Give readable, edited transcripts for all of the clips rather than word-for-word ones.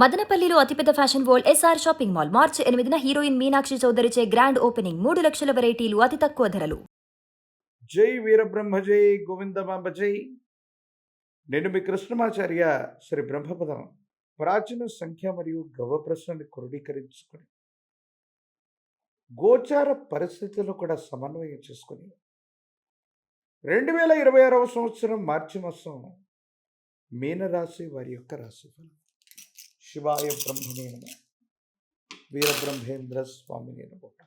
మదనపల్లిలో అతిపెద్ద fashion world SR shopping mall March 8న హీరోయిన్ మీనాక్షి చౌదరిచే గ్రాండ్ ఓపెనింగ్ 3,00,000 వెరైటీలు అతి తక్కువ ధరలు. జై వీరబ్రహ్మ జై గోవిందమాంబ జై. నేను మీ కృష్ణమాచార్య శ్రీ బ్రహ్మపదం. ప్రాచీన సంఖ్య మరియు గవ్వ ప్రశ్నని క్రోడీకరించుకొని గోచార పరిస్థితులను కూడా సమన్వయం చేసుకొని 2026వ సంవత్సరం మార్చి మాసం మీనరాశి వారి యొక్క రాశిఫలం. శివాయ బ్రహ్మణే నమః. వీరబ్రహ్మేంద్ర స్వామిని నమః.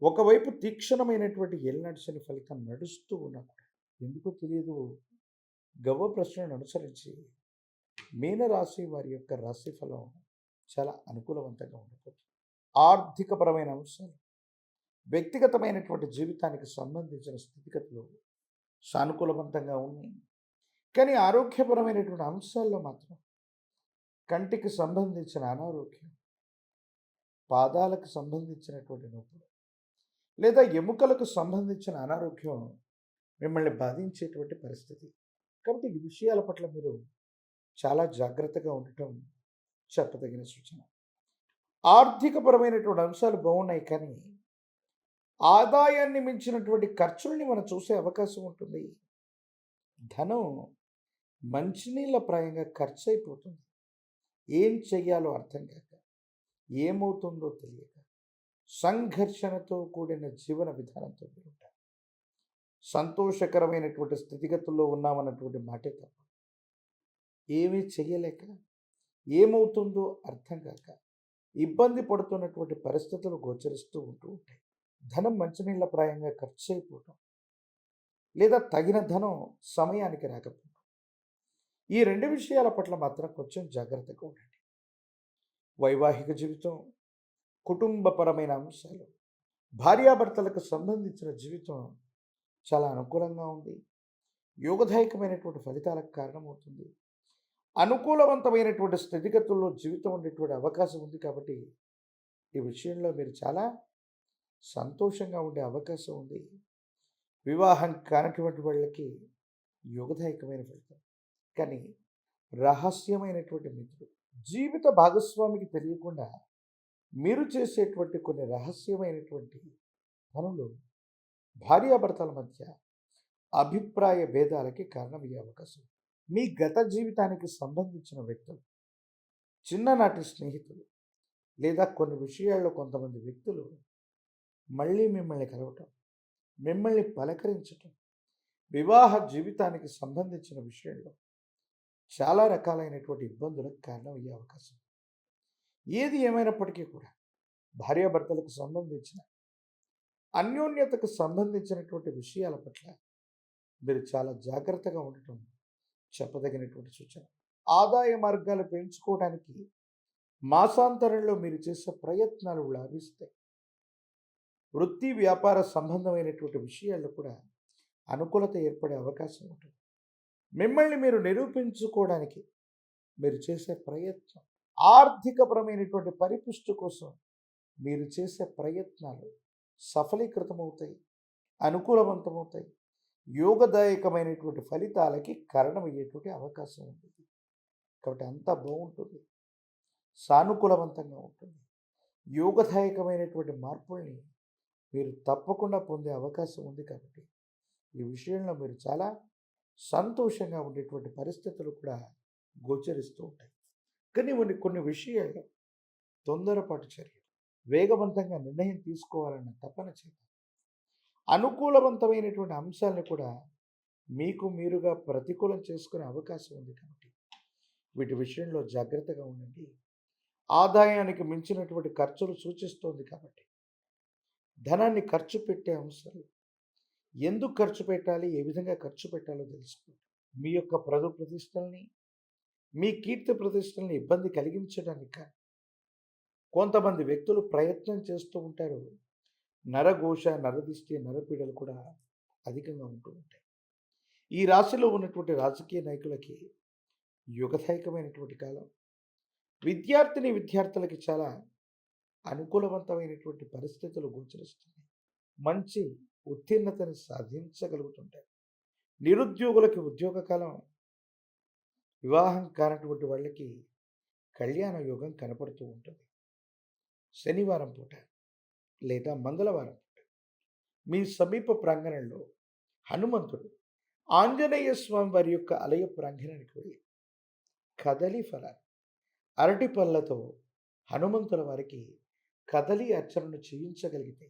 ఒకవైపు తీక్షణమైనటువంటి ఏలినాటి శని ఫలితం నడుస్తూ ఉన్నా కూడా ఎందుకో తెలియదు గవ్వ ప్రశ్నను అనుసరించి మీనరాశి వారి యొక్క రాశి ఫలం చాలా అనుకూలవంతంగా ఉండబోతుంది. ఆర్థికపరమైన అంశాలు, వ్యక్తిగతమైనటువంటి జీవితానికి సంబంధించిన స్థితిగతులు సానుకూలవంతంగా ఉన్నాయి. కానీ ఆరోగ్యపరమైనటువంటి అంశాల్లో మాత్రం కంటికి సంబంధించిన అనారోగ్యం, పాదాలకు సంబంధించినటువంటి నొప్పులు లేదా ఎముకలకు సంబంధించిన అనారోగ్యం మిమ్మల్ని బాధించేటువంటి పరిస్థితి. కాబట్టి ఈ విషయాల పట్ల మీరు చాలా జాగ్రత్తగా ఉండటం చెప్పదగిన సూచన. ఆర్థికపరమైనటువంటి అంశాలు బాగున్నాయి, కానీ ఆదాయాన్ని మించినటువంటి ఖర్చుల్ని మనం చూసే అవకాశం ఉంటుంది. ధనం మంచినీళ్ళ ప్రాయంగా ఖర్చు అయిపోతుంది. ఏం చెయ్యాలో అర్థం కాక, ఏమవుతుందో తెలియక సంఘర్షణతో కూడిన జీవన విధానంతో మీరు ఉంటారు. సంతోషకరమైనటువంటి స్థితిగతుల్లో ఉన్నామన్నటువంటి మాటే తప్ప ఏమీ చెయ్యలేక, ఏమవుతుందో అర్థం కాక ఇబ్బంది పడుతున్నటువంటి పరిస్థితులు గోచరిస్తూ ఉంటూ ఉంటాయి. ధనం మంచినీళ్ళ ప్రాయంగా ఖర్చు అయిపోవటం లేదా తగిన ధనం సమయానికి రాకపోవడం, ఈ రెండు విషయాల పట్ల మాత్రం కొంచెం జాగ్రత్తగా ఉండండి. వైవాహిక జీవితం, కుటుంబపరమైన అంశాలు, భార్యాభర్తలకు సంబంధించిన జీవితం చాలా అనుకూలంగా ఉంది. యోగదాయకమైనటువంటి ఫలితాలకు కారణమవుతుంది. అనుకూలవంతమైనటువంటి స్థితిగతుల్లో జీవితం ఉండేటువంటి అవకాశం ఉంది. కాబట్టి ఈ విషయంలో మీరు చాలా సంతోషంగా ఉండే అవకాశం ఉంది. వివాహం కానటువంటి వాళ్ళకి యోగదాయకమైన ఫలితం. కానీ రహస్యమైనటువంటి మిత్రుడు, జీవిత భాగస్వామికి తెలియకుండా మీరు చేసేటువంటి కొన్ని రహస్యమైనటువంటి పనులు భార్యాభర్తల మధ్య అభిప్రాయ భేదాలకి కారణమయ్యే అవకాశం. మీ గత జీవితానికి సంబంధించిన వ్యక్తులు, చిన్ననాటి స్నేహితులు లేదా కొన్ని విషయాల్లో కొంతమంది వ్యక్తులు మళ్ళీ మిమ్మల్ని కలవటం, మిమ్మల్ని పలకరించటం, వివాహ జీవితానికి సంబంధించిన విషయంలో చాలా రకాలైనటువంటి ఇబ్బందులకు కారణమయ్యే అవకాశం. ఏది ఏమైనప్పటికీ కూడా భార్యాభర్తలకు సంబంధించిన అన్యోన్యతకు సంబంధించినటువంటి విషయాల పట్ల మీరు చాలా జాగ్రత్తగా ఉండటం చెప్పదగినటువంటి సూచన. ఆదాయ మార్గాలు పెంచుకోవడానికి మాసాంతరంలో మీరు చేసే ప్రయత్నాలు లాభిస్తాయి. వృత్తి వ్యాపార సంబంధమైనటువంటి విషయాల్లో కూడా అనుకూలత ఏర్పడే అవకాశం ఉంటుంది. మిమ్మల్ని మీరు నిరూపించుకోవడానికి మీరు చేసే ప్రయత్నం, ఆర్థికపరమైనటువంటి పరిపుష్టి కోసం మీరు చేసే ప్రయత్నాలు సఫలీకృతమవుతాయి, అనుకూలవంతమవుతాయి, యోగదాయకమైనటువంటి ఫలితాలకి కారణమయ్యేటువంటి అవకాశం ఉంటుంది. కాబట్టి అంతా బాగుంటుంది, సానుకూలవంతంగా ఉంటుంది. యోగదాయకమైనటువంటి మార్పుల్ని మీరు తప్పకుండా పొందే అవకాశం ఉంది. కాబట్టి ఈ విషయంలో మీరు చాలా సంతోషంగా ఉండేటువంటి పరిస్థితులు కూడా గోచరిస్తూ ఉంటాయి. కానీ కొన్ని విషయాల్లో తొందరపాటు చర్యలు, వేగవంతంగా నిర్ణయం తీసుకోవాలన్న తపన చేత అనుకూలవంతమైనటువంటి అంశాలను కూడా మీకు మీరుగా ప్రతికూలం చేసుకునే అవకాశం ఉంది. కాబట్టి వీటి విషయంలో జాగ్రత్తగా ఉండండి. ఆదాయానికి మించినటువంటి ఖర్చులు సూచిస్తోంది. కాబట్టి ధనాన్ని ఖర్చు పెట్టే అంశాలు, ఎందుకు ఖర్చు పెట్టాలి, ఏ విధంగా ఖర్చు పెట్టాలో తెలుసుకోండి. మీ యొక్క ప్రతిష్టల్ని, మీ కీర్తి ప్రతిష్టల్ని ఇబ్బంది కలిగించడానికి కొంతమంది వ్యక్తులు ప్రయత్నం చేస్తూ ఉంటారు. నరఘోష, నరదిష్టి, నరపీడలు కూడా అధికంగా ఉంటూ ఉంటాయి. ఈ రాశిలో ఉన్నటువంటి రాజకీయ నాయకులకి యుగదాయకమైనటువంటి కాలం. విద్యార్థులకి చాలా అనుకూలవంతమైనటువంటి పరిస్థితులు గోచరిస్తున్నాయి. మంచి ఉత్తీర్ణతని సాధించగలుగుతుంటారు. నిరుద్యోగులకి ఉద్యోగ కాలం వివాహం కానటువంటి వాళ్ళకి కళ్యాణ యోగం కనపడుతూ ఉంటుంది. శనివారం పూట లేదా మంగళవారం పూట మీ సమీప ప్రాంగణంలో హనుమంతుడు ఆంజనేయ స్వామి వారి యొక్క ఆలయ ప్రాంగణానికి వెళ్ళి కదలి ఫలాలు అరటి పళ్ళతో హనుమంతుల వారికి కదలి అర్చనను చేయించగలిగితే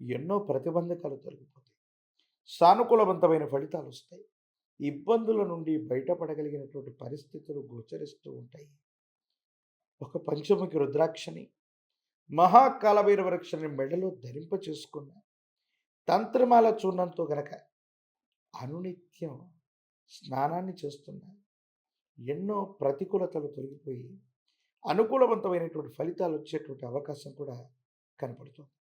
ఎన్నో ప్రతిబంధకాలు తొలగిపోతాయి. సానుకూలవంతమైన ఫలితాలు వస్తాయి. ఇబ్బందుల నుండి బయటపడగలిగినటువంటి పరిస్థితులు గోచరిస్తూ ఉంటాయి. ఒక పంచముఖి రుద్రాక్షని మహాకాలభైరవ వృక్షాన్ని మెడలో ధరింప చేసుకున్న తంత్రమాల చూర్ణంతో గనక అనునిత్యం స్నానాన్ని చేస్తున్న ఎన్నో ప్రతికూలతలు తొలగిపోయి అనుకూలవంతమైనటువంటి ఫలితాలు వచ్చేటువంటి అవకాశం కూడా కనపడుతుంది.